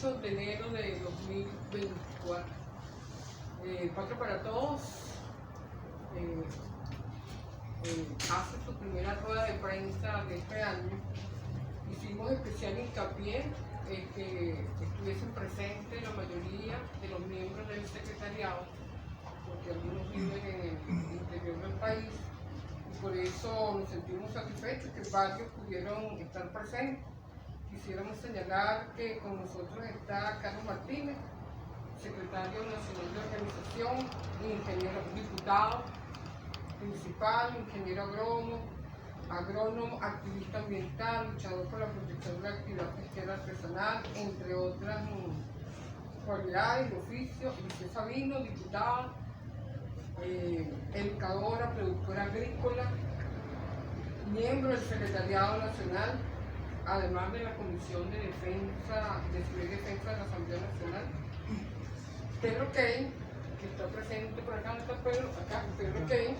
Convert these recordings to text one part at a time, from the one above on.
8 de enero de 2024. Patria para Todos hace su primera rueda de prensa de este año. Hicimos especial hincapié en que estuviesen presentes la mayoría de los miembros del secretariado, porque algunos viven en el interior del país, y por eso nos sentimos satisfechos que varios pudieron estar presentes. Quisiéramos señalar que con nosotros está Carlos Martínez, secretario nacional de organización, ingeniero diputado principal, ingeniero agrónomo, activista ambiental, luchador por la protección de la actividad pesquera artesanal, entre otras cualidades de oficio. Lucía Sabino, diputada, educadora, productora agrícola, miembro del Secretariado Nacional, además de la Comisión de Defensa, de Seguridad y Defensa de la Asamblea Nacional. Pedro Kane, que está presente por acá, Pedro Kane,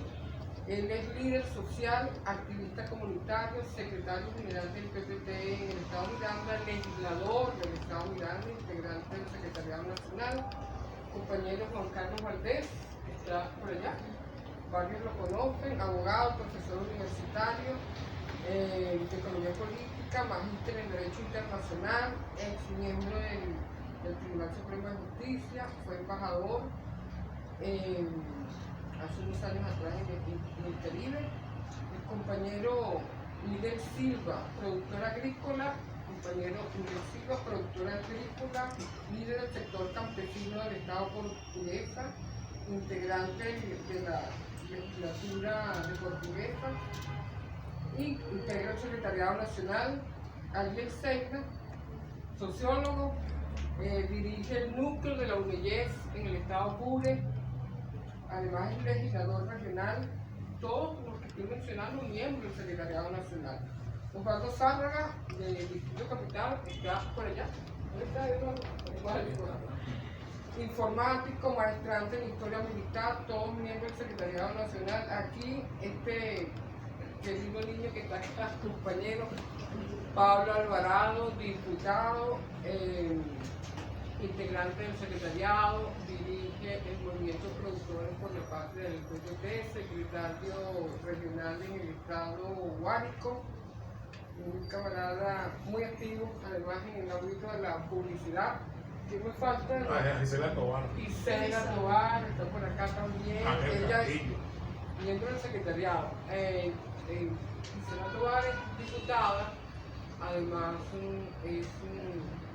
él es líder social, activista comunitario, secretario general del PPT en el Estado Miranda, legislador del Estado Miranda, integrante del Secretariado Nacional. Compañero Juan Carlos Valdés, que está por allá, varios lo conocen, abogado, profesor universitario de Economía Política, magíster en Derecho Internacional, ex miembro del Tribunal Supremo de Justicia, fue embajador hace unos años atrás en el Caribe. El compañero Miguel Silva, productor agrícola, líder del sector campesino del Estado Portuguesa, integrante de la legislatura de Portuguesa, y integra el Secretariado Nacional. Ariel Seina, sociólogo, dirige el núcleo de la UNEYES en el Estado Apure, además es legislador regional. Todos los que estoy mencionando, miembros del Secretariado Nacional. Osvaldo Zárraga, del Distrito Capital, está por allá. ¿Dónde está? Informático, maestrante en Historia Militar, todos miembros del Secretariado Nacional. Aquí, este querido niño que está acá, compañero Pablo Alvarado, diputado, integrante del secretariado, dirige el Movimiento Productores por la Patria del PPT, secretario regional en el estado Guárico, un camarada muy activo, además en el ámbito de la publicidad. ¿Qué me falta? Gisela Tobar. Gisela Tobar está por acá también. Ella es miembro del secretariado. Gisela Tobar es diputada, además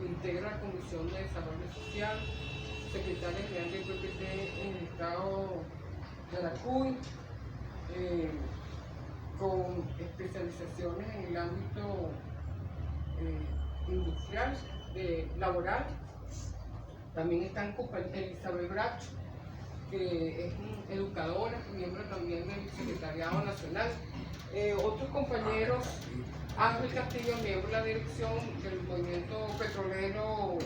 integra la Comisión de Desarrollo Social, secretaria general del PPT en el estado de Yaracuy, con especializaciones en el ámbito industrial, laboral. También está Elizabeth Bracho, que es educadora, miembro también del Secretariado Nacional. Otros compañeros, Ángel Castillo, miembro de la dirección del Movimiento Petrolero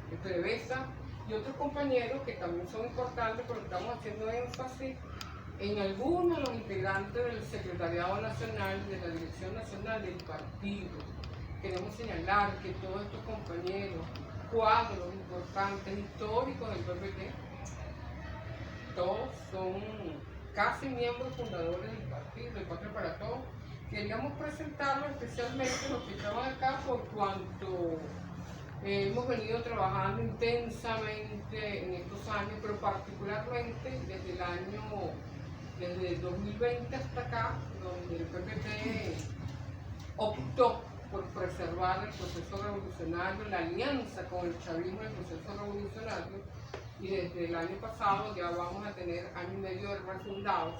de PDVSA, y otros compañeros que también son importantes, pero estamos haciendo énfasis en algunos de los integrantes del Secretariado Nacional, de la Dirección Nacional del Partido. Queremos señalar que todos estos compañeros, cuadros importantes, históricos del PPT, todos son casi miembros fundadores del partido, de Patria para Todos. Queríamos presentarlo especialmente los que estaban acá por cuanto hemos venido trabajando intensamente en estos años, pero particularmente desde el 2020 hasta acá, donde el PPT optó por preservar el proceso revolucionario, la alianza con el chavismo del proceso revolucionario, y desde el año pasado ya vamos a tener año y medio de refundados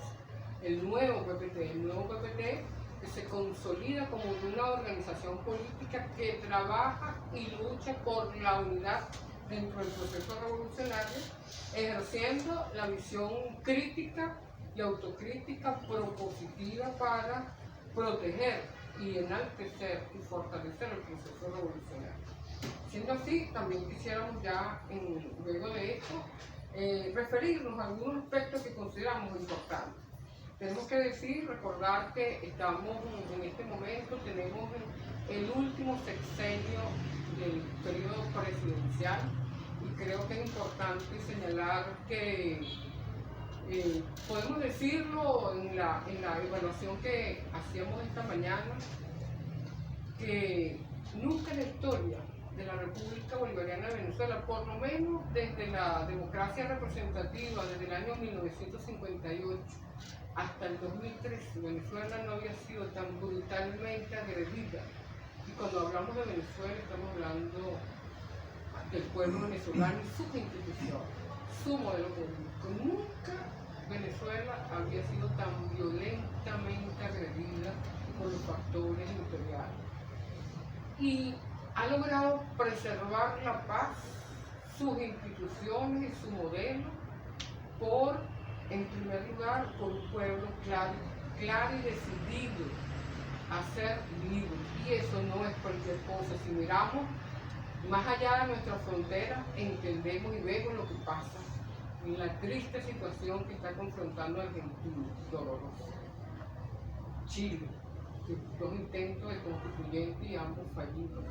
el nuevo PPT que se consolida como una organización política que trabaja y lucha por la unidad dentro del proceso revolucionario, ejerciendo la visión crítica y autocrítica propositiva para proteger y enaltecer y fortalecer el proceso revolucionario. Siendo así, también quisiéramos ya, luego de esto, referirnos a algunos aspectos que consideramos importantes. Tenemos que recordar que estamos en este momento, tenemos el último sexenio del periodo presidencial, y creo que es importante señalar que podemos decirlo en la evaluación que hacíamos esta mañana, que nunca en la historia de la República Bolivariana de Venezuela, por lo menos desde la democracia representativa, desde el año 1958 hasta el 2013, Venezuela no había sido tan brutalmente agredida. Y cuando hablamos de Venezuela estamos hablando del pueblo venezolano y sus instituciones, su modelo político. Nunca Venezuela había sido tan violentamente agredida por los factores imperiales. Y ha logrado preservar la paz, sus instituciones y su modelo, en primer lugar, por un pueblo claro y decidido a ser libre. Y eso no es cualquier cosa. Si miramos más allá de nuestra frontera, entendemos y vemos lo que pasa en la triste situación que está confrontando Argentina, dolorosa. Chile, dos intentos de constituyente y ambos fallidos.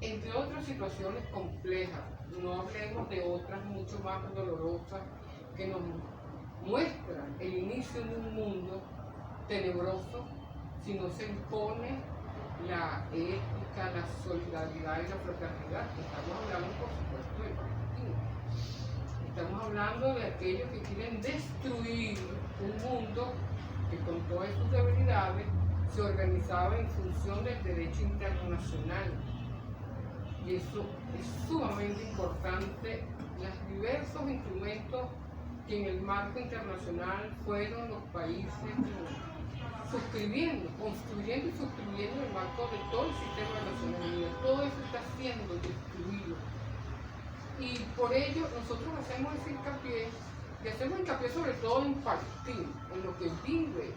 Entre otras situaciones complejas, no hablemos de otras mucho más dolorosas que nos muestran el inicio de un mundo tenebroso si no se impone la ética, la solidaridad y la fraternidad. Estamos hablando, por supuesto, de Palestina. Estamos hablando de aquellos que quieren destruir un mundo que con todas sus debilidades se organizaba en función del derecho internacional. Y eso es sumamente importante, los diversos instrumentos que en el marco internacional fueron los países suscribiendo, construyendo y suscribiendo el marco de todo el sistema de Naciones Unidas. Todo eso está siendo destruido. Y por ello nosotros hacemos ese hincapié, y hacemos hincapié sobre todo en Palestina, en lo que vive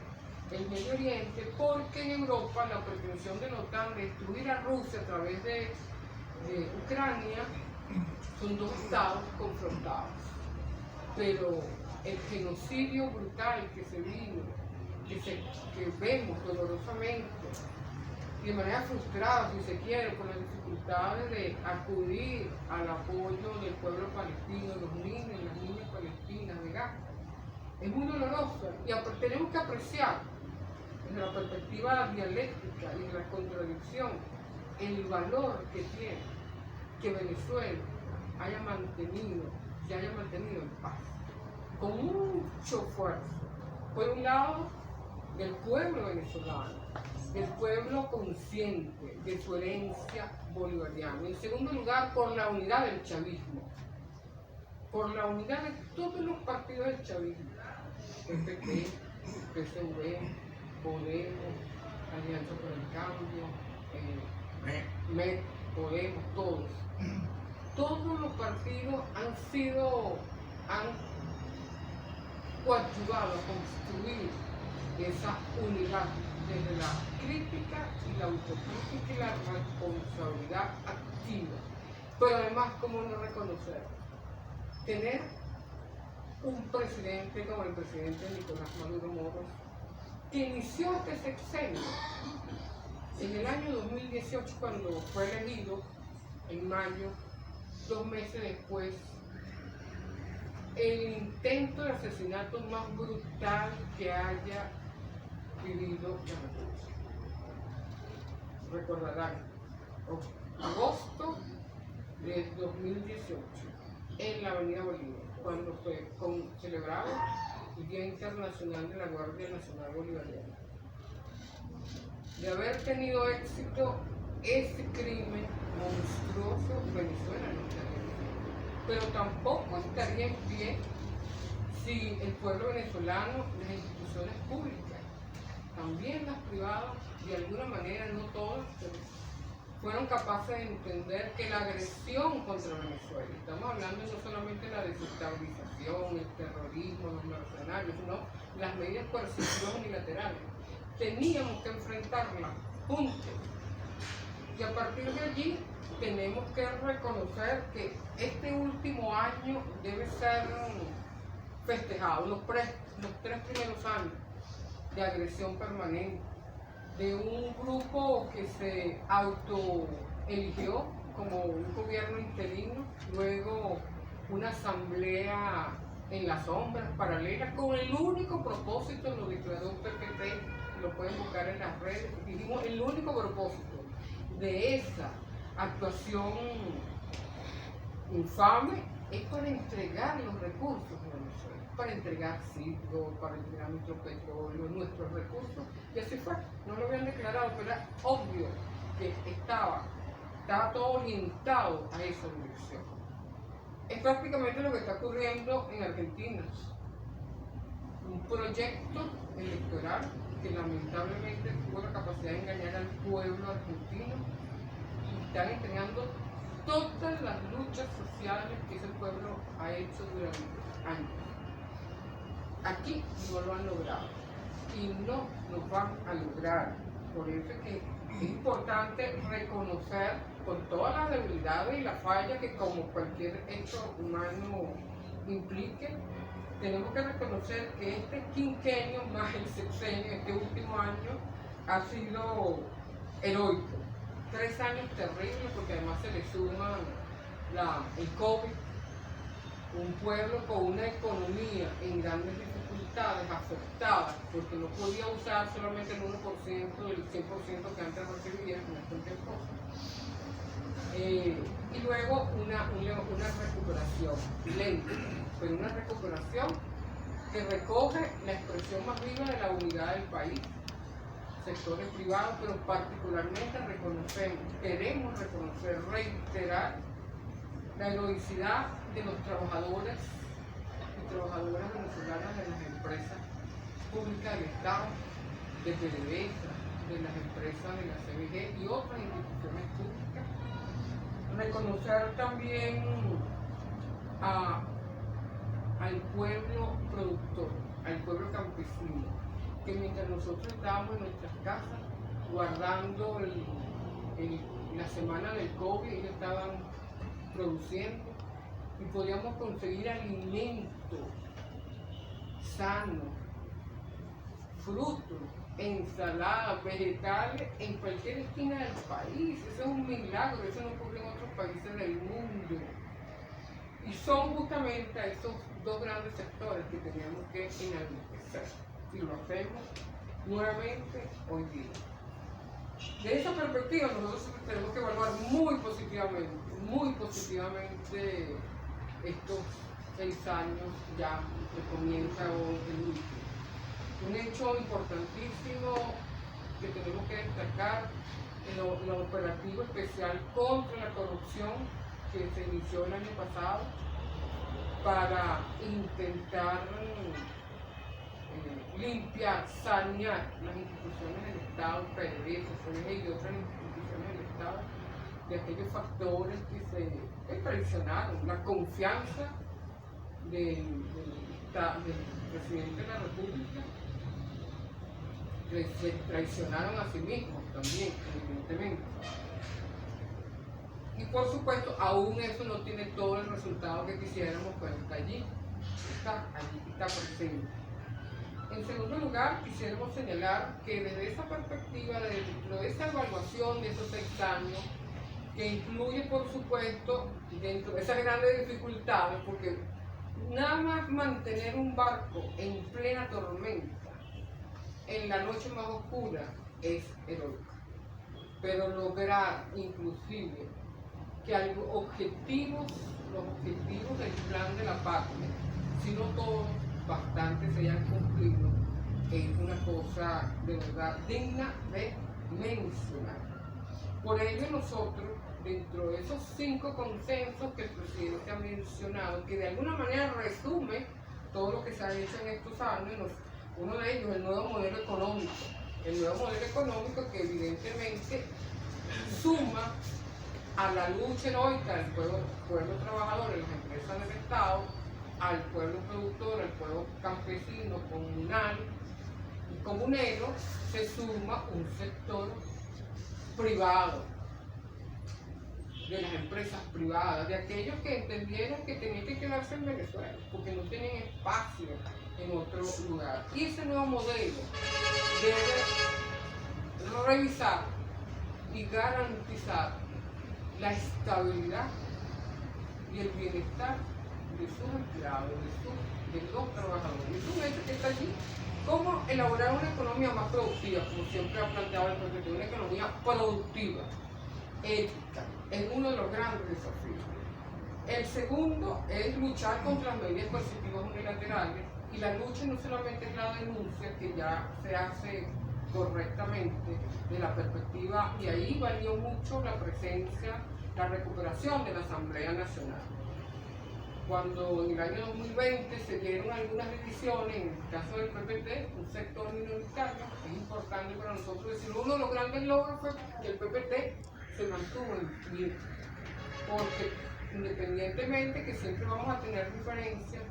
el Medio Oriente, porque en Europa la pretensión de la OTAN de destruir a Rusia a través de Ucrania son dos estados confrontados. Pero el genocidio brutal que se vive, que vemos dolorosamente y de manera frustrada, si se quiere, por las dificultades de acudir al apoyo del pueblo palestino, los niños y las niñas palestinas de Gaza, es muy doloroso. Y tenemos que apreciar desde la perspectiva dialéctica y de la contradicción el valor que tiene que Venezuela se haya mantenido en paz, con mucho esfuerzo, por un lado del pueblo venezolano, del pueblo consciente de su herencia bolivariana, en segundo lugar por la unidad del chavismo, por la unidad de todos los partidos del chavismo, PP, PSV, Podemos, Alianza por el Cambio, MED, Podemos, todos. Todos los partidos han coadyuvado a construir esa unidad desde la crítica y la autocrítica y la responsabilidad activa. Pero además, ¿cómo no reconocer? Tener un presidente como el presidente Nicolás Maduro Moros, que inició este sexenio en el año 2018, cuando fue elegido en mayo, 2 meses después, el intento de asesinato más brutal que haya vivido la República. Recordarán, agosto de 2018, en la Avenida Bolívar, cuando fue celebrado el Día Internacional de la Guardia Nacional Bolivariana. De haber tenido éxito ese crimen monstruoso, Venezuela no estaría en pie. Pero tampoco estaría en pie si el pueblo venezolano, las instituciones públicas, también las privadas, de alguna manera, no todas, pero fueron capaces de entender que la agresión contra Venezuela, estamos hablando no solamente de la desestabilización, el terrorismo, los mercenarios, sino las medidas coercitivas unilaterales, teníamos que enfrentarla juntos. Y a partir de allí tenemos que reconocer que este último año debe ser festejado, los 3 primeros años de agresión permanente, de un grupo que se autoeligió como un gobierno interino, luego una asamblea en las sombras paralela con el único propósito, lo declaró PPT, lo pueden buscar en las redes, dijimos el único propósito de esa actuación infame es para entregar los recursos de Venezuela, para entregar sitios, para entregar nuestro petróleo, nuestros recursos, y así fue. No lo habían declarado, pero era obvio que estaba todo orientado a esa dirección. Es prácticamente lo que está ocurriendo en Argentina. Un proyecto electoral que lamentablemente tuvo la capacidad de engañar al pueblo argentino y están entregando todas las luchas sociales que ese pueblo ha hecho durante años. Aquí no lo han logrado y no lo van a lograr. Por eso es que es importante reconocer con todas las debilidades y las fallas que como cualquier hecho humano implique, tenemos que reconocer que este quinquenio más el sexenio, este último año, ha sido heroico. 3 años terribles porque además se le suma el COVID, un pueblo con una economía en grandes dificultades, afectada, porque no podía usar solamente el 1% del 100% que antes recibía, con cualquier cosa. Y luego una recuperación lenta, pero una recuperación que recoge la expresión más viva de la unidad del país, sectores privados, pero particularmente queremos reconocer, reiterar la heroicidad de los trabajadores y trabajadoras venezolanas de las empresas públicas del Estado, de PDVSA, de las empresas de la CBG y otras instituciones públicas. Reconocer también al pueblo productor, al pueblo campesino, que mientras nosotros estábamos en nuestras casas guardando la semana del COVID, ellos estaban produciendo y podíamos conseguir alimentos sanos, frutos, ensaladas, vegetales en cualquier esquina del país. Eso es un milagro, eso no ocurre en otros países del mundo. Y son justamente a esos dos grandes sectores que teníamos que enaltecer. Y lo hacemos nuevamente hoy día. De esa perspectiva nosotros tenemos que evaluar muy positivamente estos 6 años ya que comienza hoy el último. Un hecho importantísimo que tenemos que destacar, el operativo especial contra la corrupción que se inició el año pasado para intentar limpiar, sanear las instituciones del Estado, PDVSA, CBG y otras instituciones del Estado, de aquellos factores que traicionaron la confianza del presidente de la República, que se traicionaron a sí mismos también, evidentemente. Y por supuesto, aún eso no tiene todo el resultado que quisiéramos, pero está allí, está presente. En segundo lugar, quisiéramos señalar que desde esa perspectiva, dentro de esa evaluación de esos 6 años, que incluye, por supuesto, dentro de esas grandes dificultades, porque nada más mantener un barco en plena tormenta, en la noche más oscura, es heroico. Pero lograr, inclusive, que los objetivos del plan de la patria, si no todos, bastante se hayan cumplido, es una cosa de verdad digna de mencionar. Por ello nosotros, dentro de esos 5 consensos que el presidente ha mencionado, que de alguna manera resume todo lo que se ha hecho en estos años, uno de ellos, el nuevo modelo económico. El nuevo modelo económico que evidentemente suma a la lucha heroica del pueblo trabajador en las empresas del Estado, al pueblo productor, al pueblo campesino, comunal y comunero, se suma un sector privado, de las empresas privadas, de aquellos que entendieron que tenían que quedarse en Venezuela, porque no tenían espacio en otro lugar. Y ese nuevo modelo debe revisar y garantizar la estabilidad y el bienestar de sus empleados, de los trabajadores. Es un hecho que está allí. ¿Cómo elaborar una economía más productiva? Como siempre ha planteado el presidente, una economía productiva, ética, es uno de los grandes desafíos. El segundo es luchar contra las medidas coercitivas unilaterales, y la lucha no solamente es la denuncia, que ya se hace correctamente de la perspectiva, y ahí valió mucho la presencia, la recuperación de la Asamblea Nacional. Cuando en el año 2020 se dieron algunas decisiones, en el caso del PPT, un sector minoritario, es importante para nosotros decirlo, uno de los grandes logros fue que el PPT se mantuvo en pie, porque independientemente que siempre vamos a tener diferencias,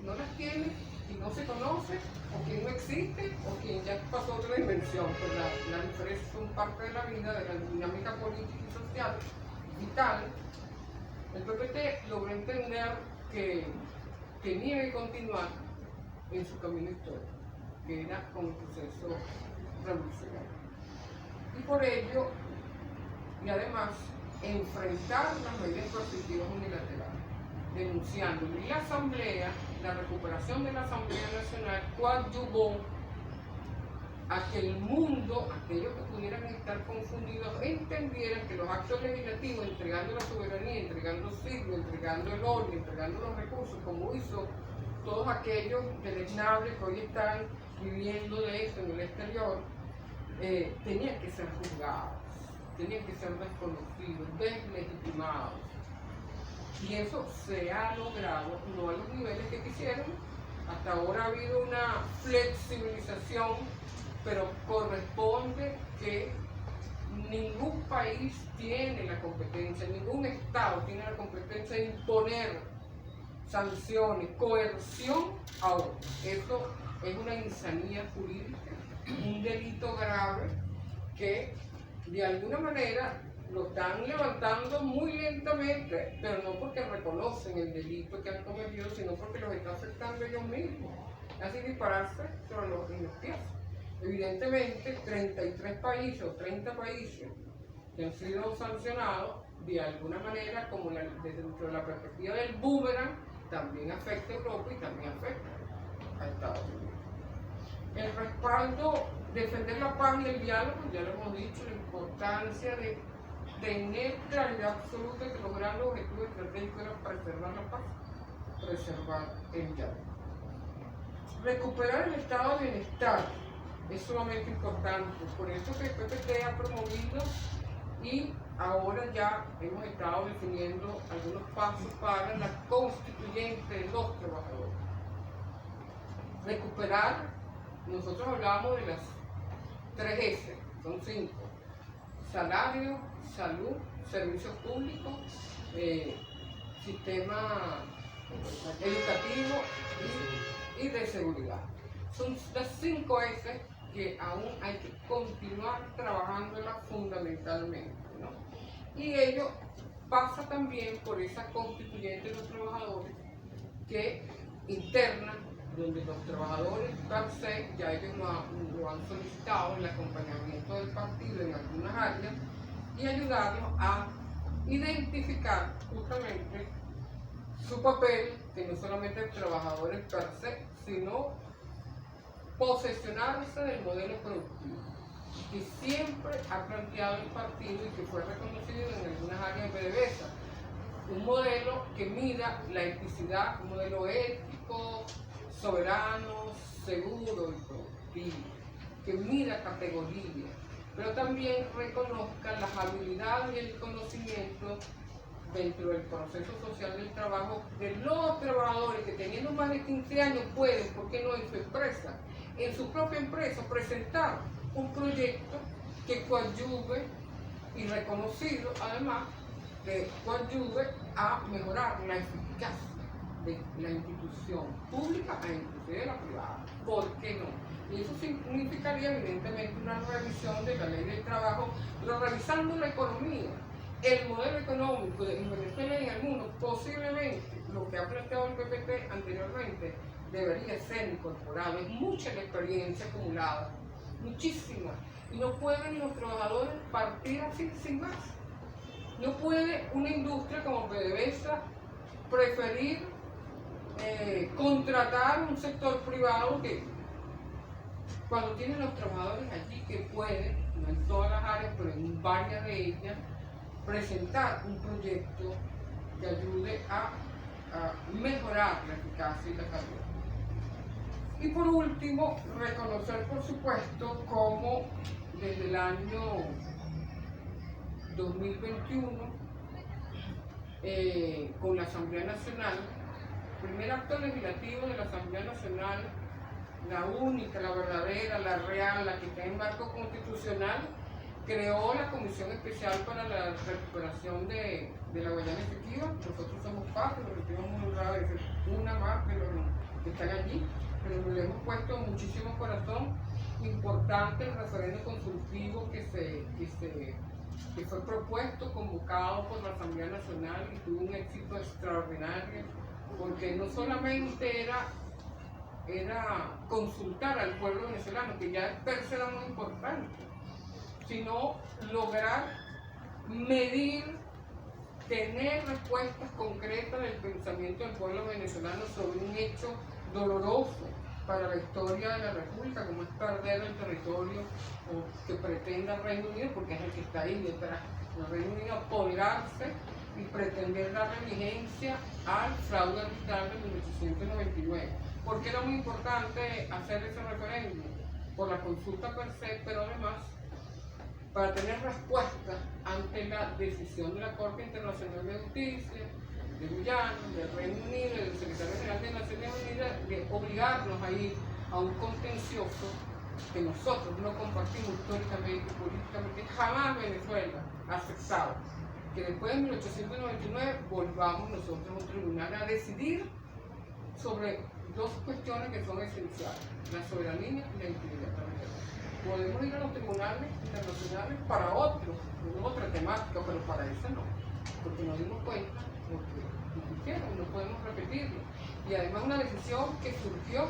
no las tiene y no se conoce, o quien no existe, o quien ya pasó a otra dimensión, pues las diferencias son parte de la vida, de la dinámica política y social vital. El PPT logró entender que tenía que continuar en su camino histórico, que era con el proceso revolucionario. Y por ello, y además, enfrentar las medidas coercitivas unilaterales, denunciando. Y la Asamblea, la recuperación de la Asamblea Nacional, coadyuvó a que el mundo, aquellos que pudieran estar confundidos, entendieran que los actos legislativos, entregando la soberanía, entregando sirve, entregando el oro, entregando los recursos, como hizo todos aquellos deleznables que hoy están viviendo de eso en el exterior, tenían que ser juzgados, tenían que ser desconocidos, deslegitimados. Y eso se ha logrado, no a los niveles que quisieron. Hasta ahora ha habido una flexibilización, pero corresponde que ningún país tiene la competencia, ningún Estado tiene la competencia de imponer sanciones, coerción a otro. Eso es una insanía jurídica, un delito grave que de alguna manera lo están levantando muy lentamente, pero no porque reconocen el delito que han cometido, sino porque los está afectando ellos mismos. Así dispararse sobre los pies. Evidentemente, 33 países o 30 países que han sido sancionados, de alguna manera, como desde dentro de la perspectiva del boomerang, también afecta a Europa y también afecta a Estados Unidos. El respaldo, defender la paz y el diálogo, ya lo hemos dicho, la importancia de tener claridad absoluta de que los grandes objetivos estratégicos eran preservar la paz, preservar el diálogo. Recuperar el estado de bienestar es sumamente importante, por eso que el PPT ha promovido y ahora ya hemos estado definiendo algunos pasos para la constituyente de los trabajadores. Recuperar, nosotros hablábamos de las 3 S, son 5: salario, salud, servicios públicos, sistema educativo y de seguridad. Son las 5 S que aún hay que continuar trabajándolas fundamentalmente, ¿no? Y ello pasa también por esa constituyente de los trabajadores que interna, donde los trabajadores per se, ya ellos lo han solicitado, el acompañamiento del partido en algunas áreas, y ayudarlos a identificar justamente su papel, que no solamente es trabajadores per se, sino posesionarse del modelo productivo, que siempre ha planteado el partido y que fue reconocido en algunas áreas de PDVSA. Un modelo que mida la eticidad, un modelo ético, soberano, seguro y productivo, que mida categorías, pero también reconozca las habilidades y el conocimiento dentro del proceso social del trabajo de los trabajadores que teniendo más de 15 años pueden, ¿por qué no en su empresa? En su propia empresa presentar un proyecto que coadyuve y reconocido además que coadyuve a mejorar la eficacia de la institución pública e inclusive de la privada. ¿Por qué no? Y eso significaría evidentemente una revisión de la ley del trabajo, pero revisando la economía, el modelo económico de Venezuela y en el mundo, posiblemente lo que ha planteado el PPT anteriormente debería ser incorporado. Es mucha la experiencia acumulada, muchísima, y no pueden los trabajadores partir así sin más. No puede una industria como PDVSA preferir contratar un sector privado que, cuando tienen los trabajadores allí, que pueden, no en todas las áreas, pero en varias de ellas, presentar un proyecto que ayude a mejorar la eficacia y la calidad. Y por último, reconocer, por supuesto, cómo desde el año 2021, con la Asamblea Nacional, primer acto legislativo de la Asamblea Nacional, la única, la verdadera, la real, la que está en marco constitucional, creó la Comisión Especial para la Recuperación de la Guayana Esequiba. Nosotros somos parte, nos sentimos muy honrados de ser una más de los que están allí, pero le hemos puesto muchísimo corazón. Importante el referendo consultivo que fue propuesto, convocado por la Asamblea Nacional, y tuvo un éxito extraordinario, porque no solamente era consultar al pueblo venezolano, que ya per se era muy importante, sino lograr medir, tener respuestas concretas del pensamiento del pueblo venezolano sobre un hecho doloroso para la historia de la República, como es perder el territorio que pretenda el Reino Unido, porque es el que está ahí detrás. El Reino Unido apoderarse y pretender darle vigencia al fraude arbitral de 1899. ¿Por qué era muy importante hacer ese referéndum? Por la consulta per se, pero además para tener respuestas ante la decisión de la Corte Internacional de Justicia, de Guyana, del Reino Unido, del Secretario General de Naciones Unidas, de obligarnos a ir a un contencioso que nosotros no compartimos históricamente y políticamente. Jamás Venezuela ha aceptado que después de 1899 volvamos nosotros a un tribunal a decidir sobre dos cuestiones que son esenciales: la soberanía y la integridad territorial. Podemos ir a los tribunales internacionales para otra temática, pero para eso no, porque nos dimos cuenta, porque no podemos repetirlo. Y además una decisión que surgió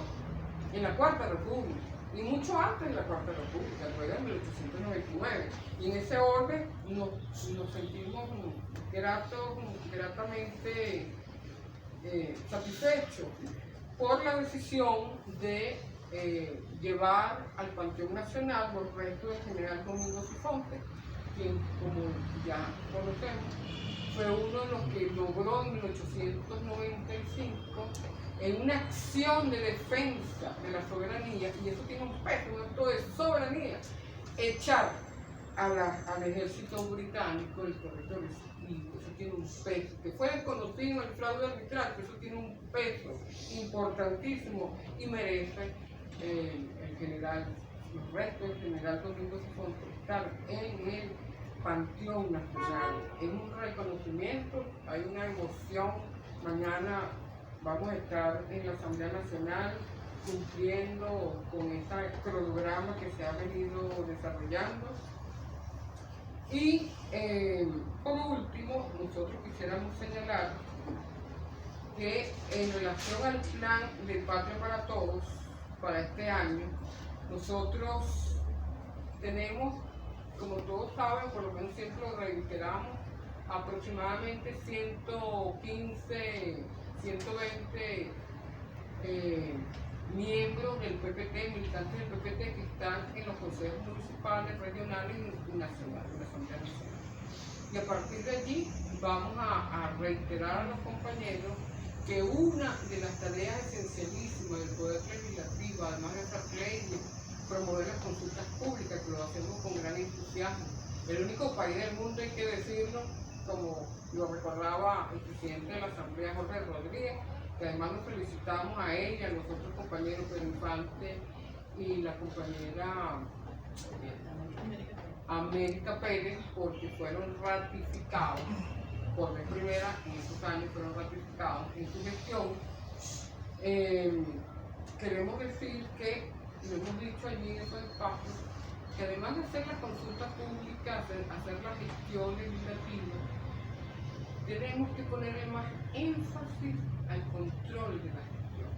en la Cuarta República, y mucho antes de la Cuarta República, luego en 1899. Y en ese orden nos sentimos gratamente satisfechos por la decisión de llevar al Panteón Nacional los restos del general Domingo Sifonte, quien, como ya conocemos, fue uno de los que logró en 1895, en una acción de defensa de la soberanía, y eso tiene un peso, un acto de soberanía, echar al ejército británico del territorio. Y eso tiene un peso, que fue desconocido el fraude arbitral, que eso tiene un peso importantísimo y merece el general, los restos del general Domingo Sifonte estar en el Panteón Nacional. Es un reconocimiento, hay una emoción. Mañana vamos a estar en la Asamblea Nacional cumpliendo con ese cronograma que se ha venido desarrollando. Y por último, nosotros quisiéramos señalar que en relación al plan de Patria para Todos para este año, nosotros tenemos, como todos saben, por lo menos siempre lo reiteramos, aproximadamente 115, 120 miembros del PPT, militantes del PPT, que están en los consejos municipales, regionales y nacionales, en la Asamblea Nacional. Y a partir de allí vamos a reiterar a los compañeros que una de las tareas esencialísimas del Poder Legislativo, además de hacer leyes, promover las consultas públicas, que lo hacemos con gran entusiasmo. El único país del mundo, hay que decirlo, como lo recordaba el presidente de la Asamblea, Jorge Rodríguez, que además nos felicitamos a ella, a los otros compañeros, Pedro Infante y la compañera América Pérez, porque fueron ratificados por vez primera en esos años, fueron ratificados en su gestión. Queremos decir que, lo hemos dicho allí en esos espacios, que además de hacer la consulta pública, hacer la gestión legislativa, tenemos que ponerle más énfasis al control de la gestión.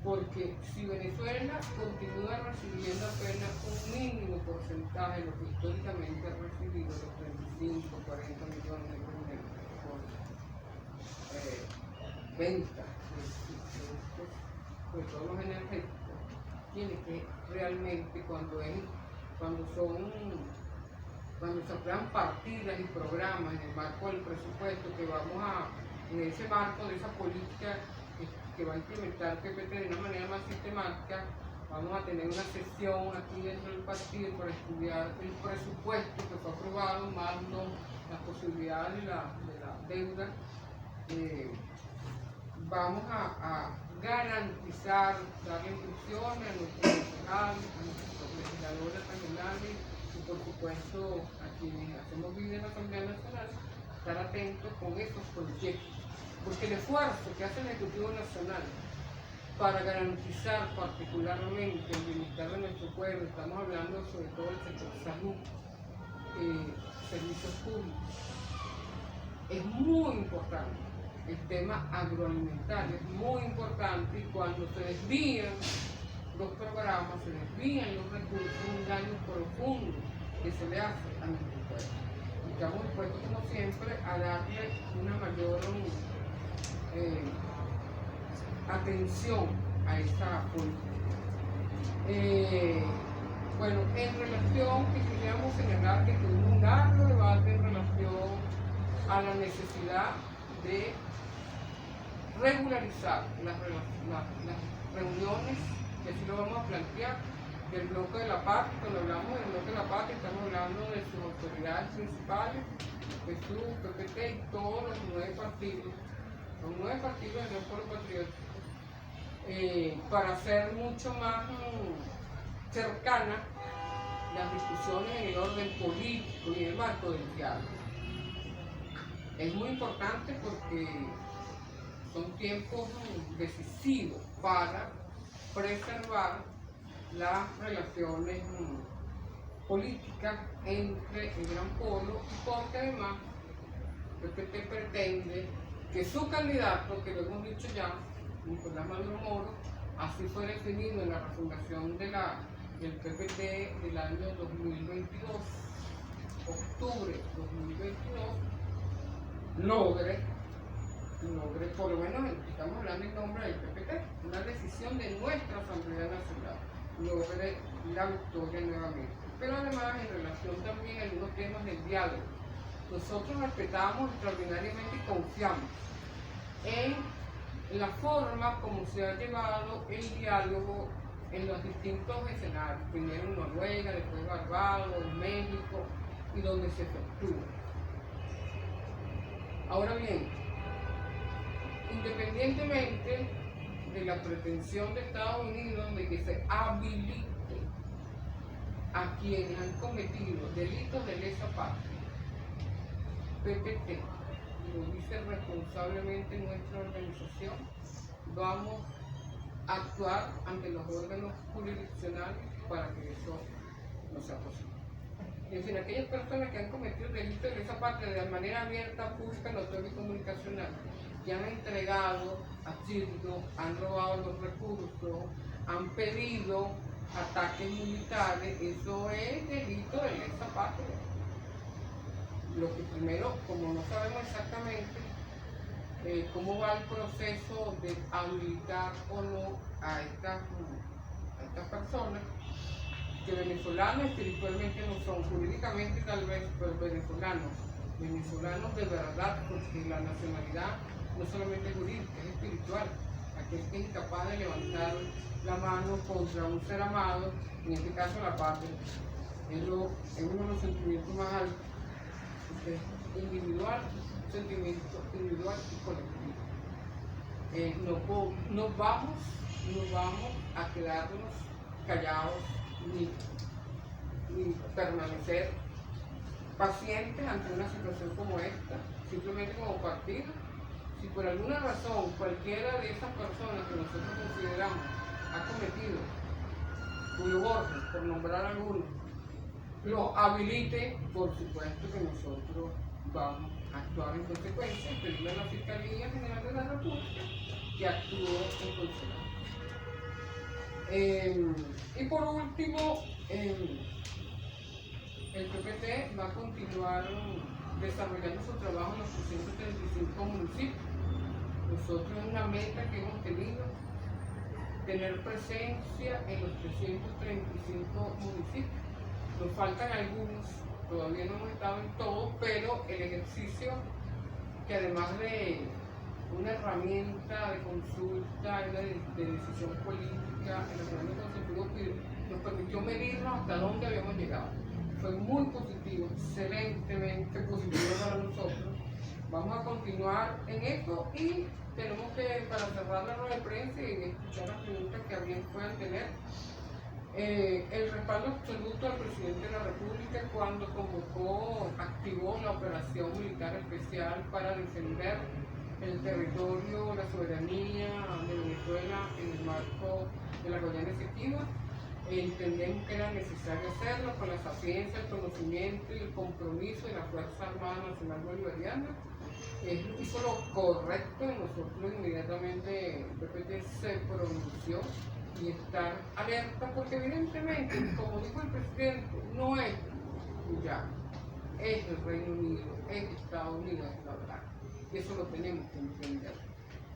porque si Venezuela continúa recibiendo apenas un mínimo porcentaje de lo que históricamente ha recibido, los 35, 40 millones de dólares por venta de todos los energéticos, tiene que realmente cuando se crean partidas y programas en el marco del presupuesto que en ese marco de esa política que va a implementar PPT de una manera más sistemática, vamos a tener una sesión aquí dentro del partido para estudiar el presupuesto que fue aprobado, más las posibilidades de la deuda. Vamos a garantizar, darle instrucciones a nuestros concejales, a nuestros legisladores regionales y por supuesto a quienes hacemos vida en la Asamblea Nacional, estar atentos con esos proyectos. Porque el esfuerzo que hace el Ejecutivo Nacional para garantizar particularmente el bienestar de nuestro pueblo, estamos hablando sobre todo del sector salud, servicios públicos, es muy importante. El tema agroalimentario es muy importante y cuando se desvían los programas, se desvían los recursos, un daño profundo que se le hace a nuestro pueblo. Y estamos dispuestos, como siempre, a darle una mayor atención a esa política. Bueno, en relación, quisiéramos señalar que tuvimos un largo debate en relación a la necesidad de regularizar las reuniones, que así lo vamos a plantear, del bloque de la paz. Cuando hablamos del bloque de la paz, estamos hablando de sus autoridades principales, PSUV, PPT y todos los 9 partidos del Pueblo Patriótico, para hacer mucho más cercanas las discusiones en el orden político y en el marco del diálogo. Es muy importante porque son tiempos decisivos para preservar las relaciones políticas entre el Gran Polo y porque además PPT pretende que su candidato, que lo hemos dicho ya, Nicolás Maduro Moro, así fue definido en la refundación del PPT del año 2022, octubre 2022, logre, por lo menos estamos hablando en nombre del PPT, una decisión de nuestra Asamblea Nacional, logre la victoria nuevamente. Pero además, en relación también a algunos temas del diálogo, nosotros respetamos extraordinariamente y confiamos en la forma como se ha llevado el diálogo en los distintos escenarios, primero en Noruega, después Barbados, México y donde se efectúa. Ahora bien, independientemente de la pretensión de Estados Unidos de que se habilite a quienes han cometido delitos de lesa patria, PPT, lo dice responsablemente nuestra organización, vamos a actuar ante los órganos jurisdiccionales para que eso no sea posible. En fin, aquellas personas que han cometido delitos de lesa patria de manera abierta, pública, notoria y comunicacional, que han entregado, adquirido, han robado los recursos, han pedido ataques militares, eso es delito de lesa patria. Lo que primero, como no sabemos exactamente cómo va el proceso de habilitar o no a estas personas, que venezolanos espiritualmente no son, jurídicamente tal vez, pero venezolanos de verdad, porque la nacionalidad no solamente es jurídica, es espiritual. Aquel que es incapaz de levantar la mano contra un ser amado, en este caso la patria, es uno de los sentimientos más altos, individual, sentimiento individual y colectivo. No vamos a quedarnos callados ni permanecer pacientes ante una situación como esta, simplemente como partido. Si por alguna razón cualquiera de esas personas que nosotros consideramos ha cometido Julio Borges, por nombrar alguno, lo habilite, por supuesto que nosotros vamos a actuar en consecuencia y pedirle a la Fiscalía General de la República que actúe en consecuencia. Y por último, el PPT va a continuar desarrollando su trabajo en los 335 municipios. Nosotros es una meta que hemos tenido, tener presencia en los 335 municipios. Nos faltan algunos, todavía no hemos estado en todos, pero el ejercicio que además de una herramienta de consulta y de decisión política, el ordenamiento constitutivo nos permitió medirnos hasta dónde habíamos llegado. Fue muy positivo, excelentemente positivo para nosotros. Vamos a continuar en esto y tenemos que, para cerrar la rueda de prensa y escuchar las preguntas que bien puedan tener, el respaldo absoluto al presidente de la República cuando activó la operación militar especial para defender el territorio, la soberanía de Venezuela en el marco de la Guayana Esequiba. Entendemos que era necesario hacerlo con la sapiencia, el conocimiento y el compromiso de la Fuerza Armada Nacional Bolivariana. Hizo lo correcto y nosotros inmediatamente el PPT se pronunció y estar alerta porque evidentemente, como dijo el presidente, no es Guyana, es el Reino Unido, es Estados Unidos, es la verdad. Eso lo tenemos que entender.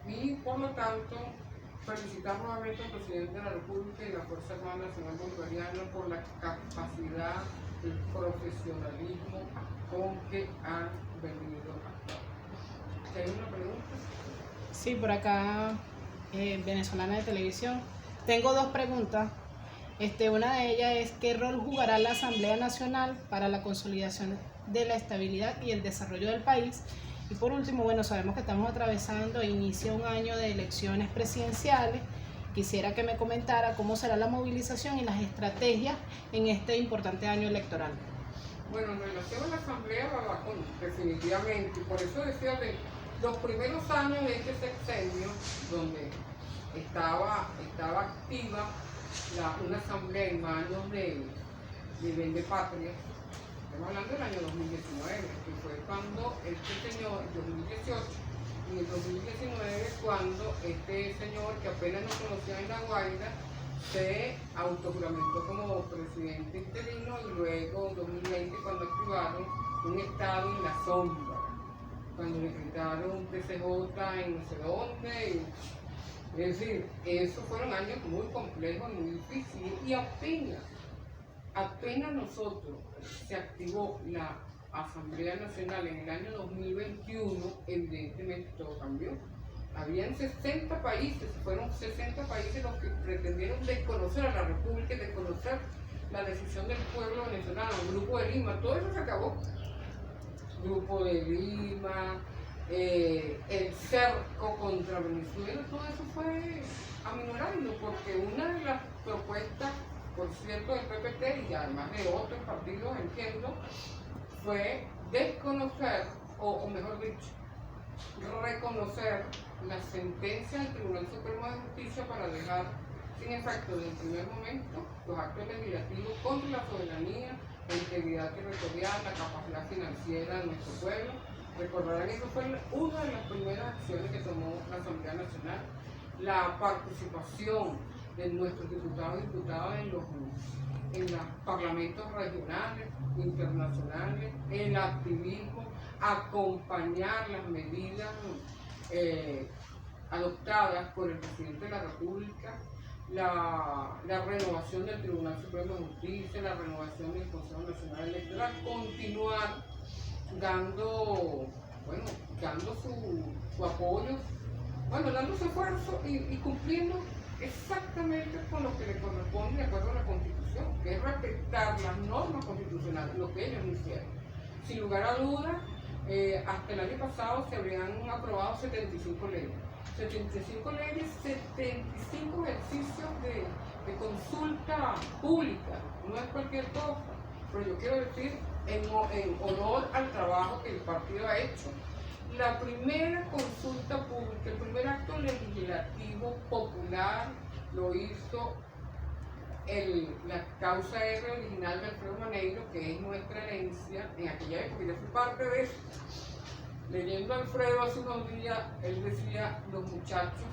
Y por lo tanto, felicitar nuevamente al presidente de la República y la Fuerza Armada Nacional Bolivariana por la capacidad, el profesionalismo con que han venido a ¿hay una pregunta? Sí, por acá, venezolana de televisión. Tengo dos preguntas. Una de ellas es: ¿qué rol jugará la Asamblea Nacional para la consolidación de la estabilidad y el desarrollo del país? Y por último, bueno, sabemos que estamos atravesando e inicia un año de elecciones presidenciales. Quisiera que me comentara cómo será la movilización y las estrategias en este importante año electoral. Bueno, en relación a la Asamblea, definitivamente, por eso decía de los primeros años de este sexenio, donde estaba activa una asamblea en manos de Vende Patria. Estamos hablando del año 2019, que fue cuando este señor, en 2018, y en 2019, cuando este señor, que apenas nos conocía en La Guaira, se autojuramentó como presidente interino, y luego en 2020, cuando activaron un estado en la sombra, cuando le gritaron TCJ en no sé dónde. Es decir, esos fueron años muy complejos y muy difíciles, y apenas nosotros se activó la Asamblea Nacional en el año 2021, evidentemente todo cambió. Habían 60 países, fueron 60 países los que pretendieron desconocer a la República y desconocer la decisión del pueblo venezolano. El Grupo de Lima, todo eso se acabó. Grupo de Lima, el cerco contra Venezuela, todo eso fue aminorando, porque una de las propuestas, por cierto, del PPT y además de otros partidos, entiendo, fue desconocer, o mejor dicho, reconocer la sentencia del Tribunal Supremo de Justicia para dejar sin efecto desde el primer momento los actos legislativos contra la soberanía, la integridad territorial, la capacidad financiera de nuestro pueblo. Recordarán que eso fue una de las primeras acciones que tomó la Asamblea Nacional, la participación de nuestros diputados y diputadas en los parlamentos regionales, internacionales, el activismo, acompañar las medidas adoptadas por el presidente de la República, la renovación del Tribunal Supremo de Justicia, la renovación del Consejo Nacional Electoral, continuar dando su apoyo, dando su esfuerzo y cumpliendo exactamente con lo que le corresponde de acuerdo a la Constitución, que es respetar las normas constitucionales, lo que ellos hicieron. Sin lugar a dudas, hasta el año pasado se habrían aprobado 75 leyes. 75 leyes, 75 ejercicios de consulta pública, no es cualquier cosa, pero yo quiero decir, en honor al trabajo que el partido ha hecho, la primera consulta pública, el primer acto legislativo popular lo hizo la causa R original de Alfredo Maneiro, que es nuestra herencia en aquella época, yo fui parte de eso. Leyendo a Alfredo hace unos días, él decía, los muchachos,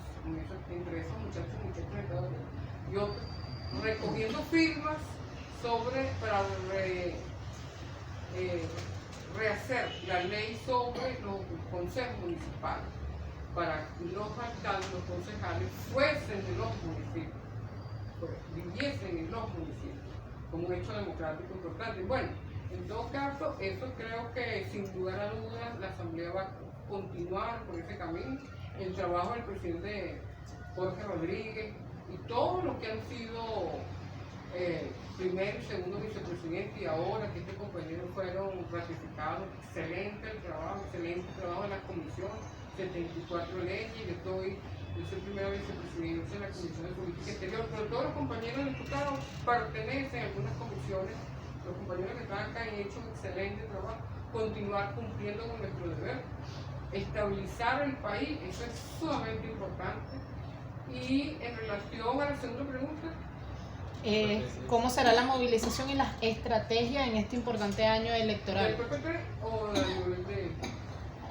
entre esos muchachos de todo, y otros, recogiendo firmas para rehacer la ley sobre los consejos municipales, para que los alcaldes, los concejales fuesen de los municipios, viviesen en los municipios, como un hecho democrático importante. Bueno, en todo caso, eso creo que sin lugar a dudas la Asamblea va a continuar por ese camino. El trabajo del presidente Jorge Rodríguez y todos los que han sido primer y segundo vicepresidente y ahora que este compañero fueron ratificados, excelente el trabajo de la comisión, 74 leyes, yo soy primera vicepresidenta de la Comisión de Política Exterior, pero todos los compañeros diputados pertenecen a algunas comisiones, los compañeros que están acá han hecho un excelente trabajo, continuar cumpliendo con nuestro deber, estabilizar el país, eso es sumamente importante. Y en relación a la segunda pregunta, ¿cómo será la movilización y las estrategias en este importante año electoral? ¿del PPT o a nivel de...?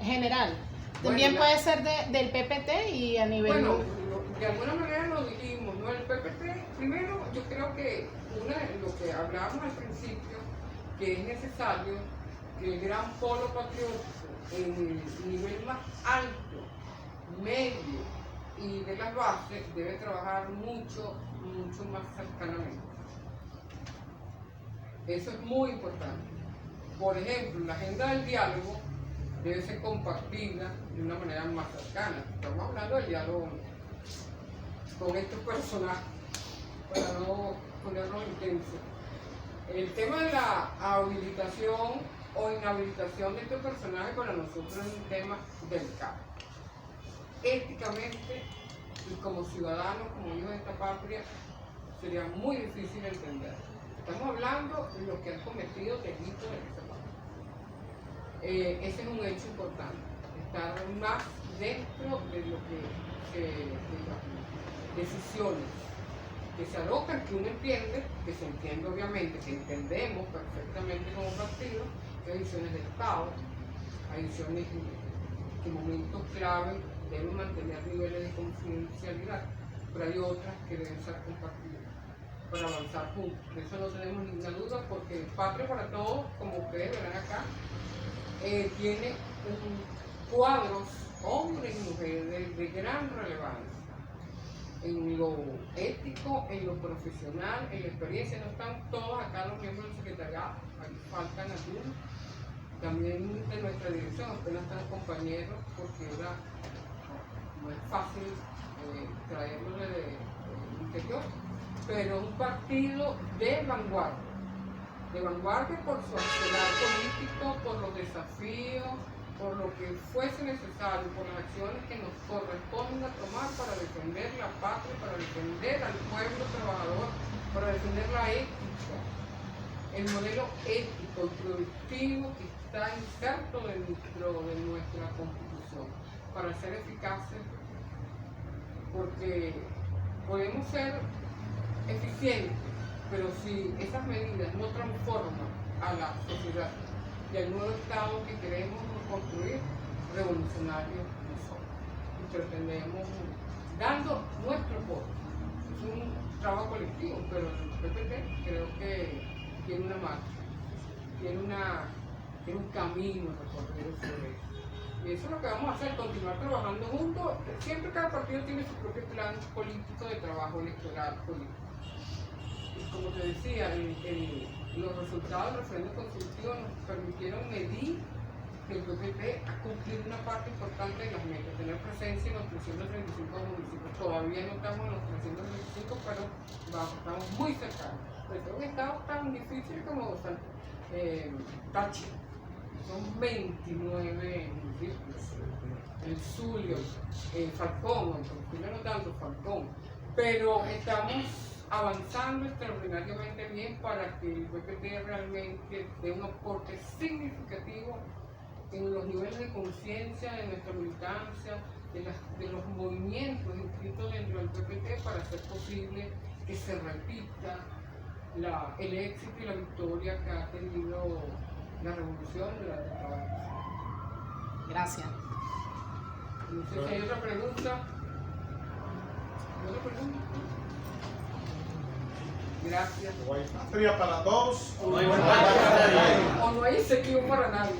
General. Bueno, También puede ser del PPT y a nivel... Bueno, de alguna manera lo dijimos, ¿no? El PPT, primero, yo creo que lo que hablábamos al principio, que es necesario que el gran polo patriótico en el nivel más alto, medio y de las bases debe trabajar mucho más cercanamente. Eso es muy importante. Por ejemplo, la agenda del diálogo debe ser compartida de una manera más cercana. Estamos hablando del diálogo con estos personajes, para no ponernos intensos. El tema de la habilitación o inhabilitación de estos personajes para nosotros es un tema delicado. Éticamente y como ciudadanos, como hijos de esta patria, sería muy difícil entender. Estamos hablando de los que han cometido delitos en esta patria. Ese es un hecho importante, estar más dentro de lo que de las decisiones que se adoptan, que uno entiende, que se entiende obviamente, que entendemos perfectamente como partido, que hay decisiones del Estado, hay decisiones que en momentos clave deben mantener niveles de confidencialidad, pero hay otras que deben ser compartidas para avanzar juntos. De eso no tenemos ninguna duda, porque Patria para Todos, como ustedes verán acá, tiene cuadros, hombres y mujeres, de gran relevancia en lo ético, en lo profesional, en la experiencia. No están todos acá los miembros del secretariado, aquí faltan algunos. También de nuestra dirección apenas están compañeros, porque ahora no es fácil traerlos del interior, pero un partido de vanguardia por su accionar político, por los desafíos, por lo que fuese necesario, por las acciones que nos corresponda tomar para defender la patria, para defender al pueblo trabajador, para defender la ética, el modelo ético y productivo que está inserto de nuestra Constitución, para ser eficaces, porque podemos ser eficientes, pero si esas medidas no transforman a la sociedad y al nuevo Estado que queremos construir, revolucionarios no somos. Y pretendemos, dando nuestro apoyo. Es un trabajo colectivo, pero el PPT creo que tiene una marcha, tiene un camino recorrido sobre eso. Y eso es lo que vamos a hacer, continuar trabajando juntos. Siempre cada partido tiene su propio plan político de trabajo electoral político. Y como te decía, los resultados del referéndum constitutivo nos permitieron medir que el PPT ha cumplido una parte importante de las metas, tener presencia en los 335 municipios. Todavía no estamos en los 325, pero estamos muy cercanos. Pero es un estado tan difícil como Táchira. Son 29 municipios. El Zulia, Falcón, no tanto Falcón. Pero estamos avanzando extraordinariamente bien para que el PPT realmente dé un aporte significativo en los niveles de conciencia de nuestra militancia, de los movimientos inscritos dentro del PPT, para hacer posible que se repita el éxito y la victoria que ha tenido la revolución durante toda la... Gracias. No sé si hay otra pregunta. ¿Otra pregunta? Gracias. No hay patria para todos. O no hay incentivo para nadie.